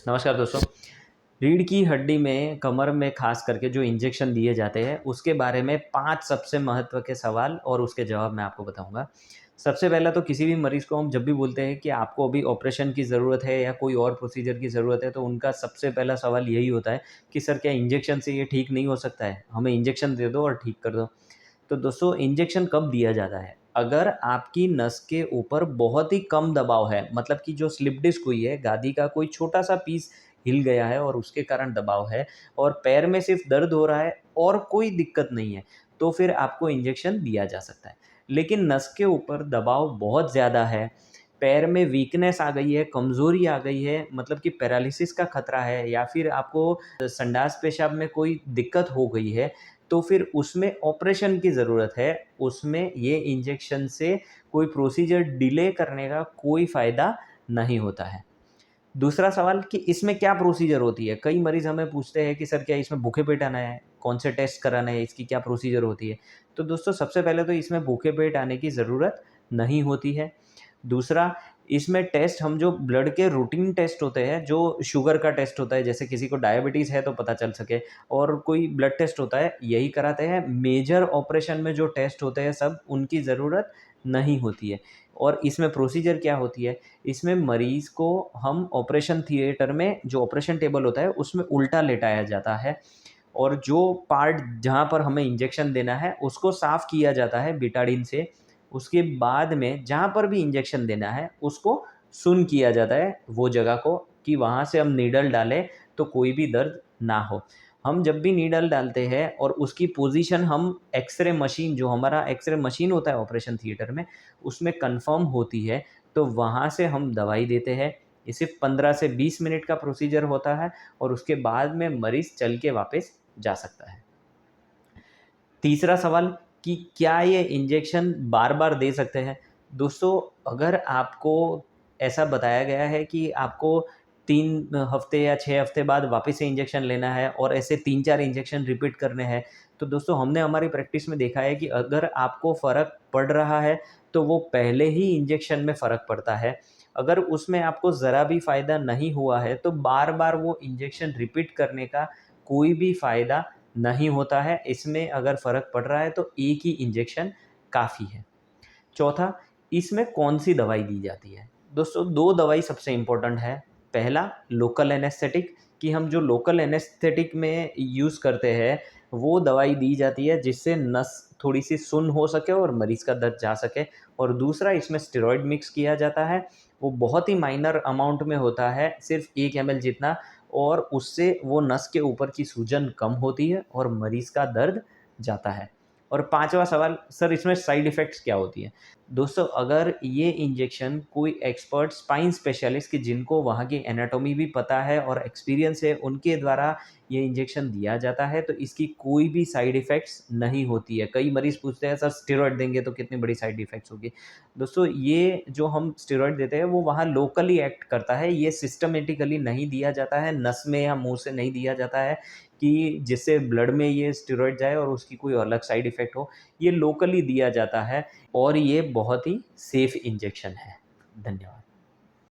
नमस्कार दोस्तों। रीढ़ की हड्डी में, कमर में खास करके जो इंजेक्शन दिए जाते हैं, उसके बारे में 5 सबसे महत्व के सवाल और उसके जवाब मैं आपको बताऊँगा। सबसे पहला तो किसी भी मरीज़ को हम जब भी बोलते हैं कि आपको अभी ऑपरेशन की ज़रूरत है या कोई और प्रोसीजर की ज़रूरत है, तो उनका सबसे पहला सवाल यही होता है कि सर क्या इंजेक्शन से ये ठीक नहीं हो सकता है? हमें इंजेक्शन दे दो और ठीक कर दो। तो दोस्तों इंजेक्शन कब दिया जाता है? अगर आपकी नस के ऊपर बहुत ही कम दबाव है, मतलब कि जो स्लिप डिस्क हुई है, गादी का कोई छोटा-सा पीस हिल गया है और उसके कारण दबाव है और पैर में सिर्फ दर्द हो रहा है और कोई दिक्कत नहीं है, तो फिर आपको इंजेक्शन दिया जा सकता है। लेकिन नस के ऊपर दबाव बहुत ज़्यादा है, पैर में वीकनेस आ गई है, कमज़ोरी आ गई है, मतलब कि पैरालिसिस का खतरा है या फिर आपको संडास पेशाब में कोई दिक्कत हो गई है, तो फिर उसमें ऑपरेशन की ज़रूरत है। उसमें ये इंजेक्शन से कोई प्रोसीजर डिले करने का कोई फ़ायदा नहीं होता है। दूसरा सवाल कि इसमें क्या प्रोसीजर होती है? कई मरीज़ हमें पूछते हैं कि सर क्या इसमें भूखे पेट आना है? कौन से टेस्ट कराने हैं? इसकी क्या प्रोसीजर होती है? तो दोस्तों सबसे पहले तो इसमें भूखे पेट आने की ज़रूरत नहीं होती है। दूसरा, इसमें टेस्ट हम जो ब्लड के रूटीन टेस्ट होते हैं, जो शुगर का टेस्ट होता है, जैसे किसी को डायबिटीज़ है तो पता चल सके और कोई ब्लड टेस्ट होता है, यही कराते हैं। मेजर ऑपरेशन में जो टेस्ट होते हैं सब उनकी ज़रूरत नहीं होती है। और इसमें प्रोसीजर क्या होती है? इसमें मरीज़ को हम ऑपरेशन थिएटर में जो ऑपरेशन टेबल होता है उसमें उल्टा लेटाया जाता है और जो पार्ट जहाँ पर हमें इंजेक्शन देना है उसको साफ़ किया जाता है बिटाडीन से। उसके बाद में जहाँ पर भी इंजेक्शन देना है उसको सुन्न किया जाता है वो जगह को, कि वहाँ से हम नीडल डालें तो कोई भी दर्द ना हो। हम जब भी नीडल डालते हैं और उसकी पोज़ीशन हम एक्स-रे मशीन, जो हमारा एक्स-रे मशीन होता है ऑपरेशन थिएटर में, उसमें कन्फ़र्म होती है, तो वहाँ से हम दवाई देते हैं। ये सिर्फ़ 15 से 20 मिनट का प्रोसीजर होता है और उसके बाद में मरीज़ चल के वापस जा सकता है। तीसरा सवाल कि क्या ये इंजेक्शन बार-बार दे सकते हैं? दोस्तों, अगर आपको ऐसा बताया गया है कि आपको 3 हफ़्ते या 6 हफ़्ते बाद वापस से इंजेक्शन लेना है और ऐसे 3-4 इंजेक्शन रिपीट करने हैं, तो दोस्तों हमने हमारी प्रैक्टिस में देखा है कि अगर आपको फ़र्क पड़ रहा है, तो वो पहले ही इंजेक्शन में फ़र्क पड़ता है। अगर उसमें आपको ज़रा भी फ़ायदा नहीं हुआ है, तो बार-बार वो इंजेक्शन रिपीट करने का कोई भी फ़ायदा नहीं होता है। इसमें अगर फ़र्क पड़ रहा है तो एक ही इंजेक्शन काफ़ी है। चौथा, इसमें कौन-सी दवाई दी जाती है? दोस्तों 2 दवाई सबसे इम्पोर्टेंट है। पहला, लोकल एनेस्थेटिक, कि हम जो लोकल एनेस्थेटिक में यूज़ करते हैं, वो दवाई दी जाती है जिससे नस थोड़ी-सी सुन्न हो सके और मरीज़ का दर्द जा सके। और दूसरा, इसमें स्टेरॉइड मिक्स किया जाता है। वो बहुत ही माइनर अमाउंट में होता है, सिर्फ़ 1 एमएल जितना, और उससे वो नस के ऊपर की सूजन कम होती है और मरीज़ का दर्द जाता है। और पाँचवा सवाल, सर इसमें साइड इफ़ेक्ट्स क्या होती हैं? दोस्तों, अगर ये इंजेक्शन कोई एक्सपर्ट स्पाइन स्पेशलिस्ट, कि जिनको वहाँ की एनाटॉमी भी पता है और एक्सपीरियंस है, उनके द्वारा ये इंजेक्शन दिया जाता है, तो इसकी कोई भी साइड इफ़ेक्ट्स नहीं होती है। कई मरीज़ पूछते हैं, सर स्टेरॉइड देंगे तो कितनी बड़ी साइड इफ़ेक्ट्स होगी? दोस्तों, ये जो हम स्टेरॉइड देते हैं वो वहाँ लोकली एक्ट करता है, ये सिस्टमैटिकली नहीं दिया जाता है, नस में या मुँह से नहीं दिया जाता है कि जिससे ब्लड में ये स्टेरॉइड जाए और उसकी कोई अलग साइड इफ़ेक्ट हो। ये लोकली दिया जाता है और ये बहुत ही सेफ़ इंजेक्शन है। धन्यवाद।